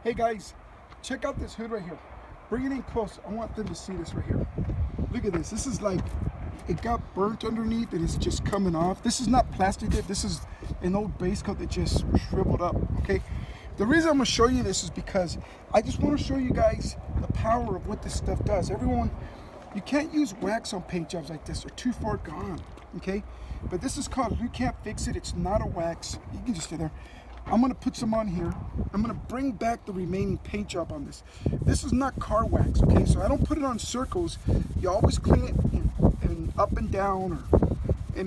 Hey guys, check out this hood right here. Bring it in close. I want them to see this right here. Look at this. This is like, it got burnt underneath and it's just coming off. This is not plastic dip. This is an old base coat that just shriveled up, okay? The reason I'm gonna show you this is because I just wanna show you guys the power of what this stuff does. Everyone, you can't use wax on paint jobs like this. They're too far gone, okay? But this is called You Can't Fix It. It's not a wax. You can just stay there. I'm gonna put some on here. I'm gonna bring back the remaining paint job on this. This is not car wax, okay? So I don't put it on circles. You always clean it in up and down or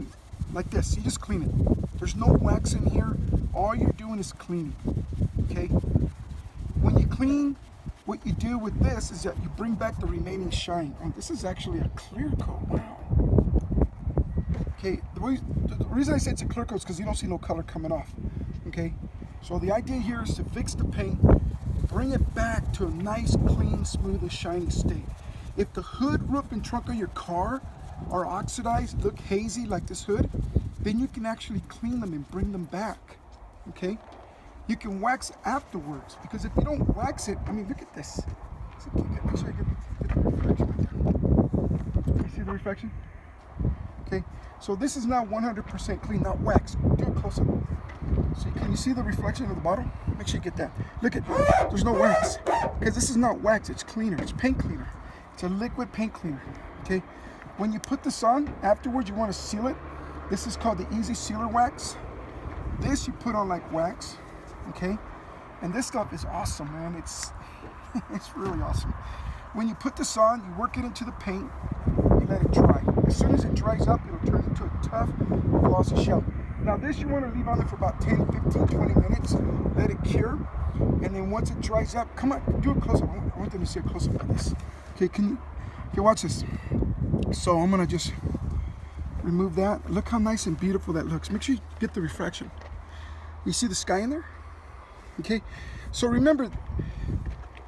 like this. You just clean it. There's no wax in here. All you're doing is cleaning, okay? When you clean, what you do with this is that you bring back the remaining shine. Oh, this is actually a clear coat. Wow. Okay, the reason I say it's a clear coat is because you don't see no color coming off. Okay, so the idea here is to fix the paint, bring it back to a nice, clean, smooth, and shiny state. If the hood, roof, and trunk of your car are oxidized, look hazy like this hood, then you can actually clean them and bring them back. Okay, you can wax afterwards, because if you don't wax it, I mean, look at this. Make sure I get the reflection right there. You see the reflection? Okay, so this is now 100% clean, not wax. Do it close up. So can you see the reflection of the bottle? Make sure you get that. Look at, there's no wax, because this is not wax, it's cleaner, it's paint cleaner. It's a liquid paint cleaner, okay? When you put this on, afterwards you want to seal it. This is called the Easy Sealer Wax. This you put on like wax, okay? And this stuff is awesome, man. It's really awesome. When you put this on, you work it into the paint, you let it dry. As soon as it dries up, it'll turn into a tough, glossy shell. Now this you want to leave on it for about 10, 15, 20 minutes, let it cure, and then once it dries up, come on, do a close-up. I want them to see a close-up of this. Okay, can you watch this? So I'm gonna just remove that. Look how nice and beautiful that looks. Make sure you get the refraction. You see the sky in there? Okay, so remember,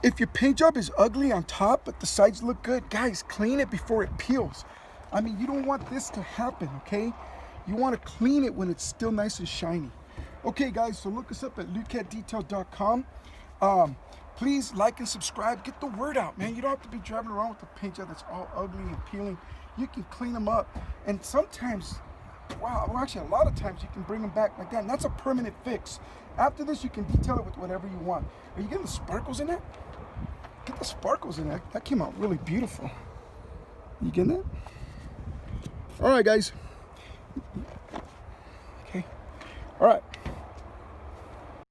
if your paint job is ugly on top, but the sides look good, guys, clean it before it peels. I mean, you don't want this to happen, okay? You want to clean it when it's still nice and shiny. Okay, guys, so look us up at lucatdetail.com. Please like and subscribe. Get the word out, man. You don't have to be driving around with a paint job that's all ugly and peeling. You can clean them up. And sometimes, wow, well, actually a lot of times you can bring them back like that. And that's a permanent fix. After this, you can detail it with whatever you want. Are you getting the sparkles in that? Get the sparkles in that. That came out really beautiful. You getting that? All right, guys. Okay. All right.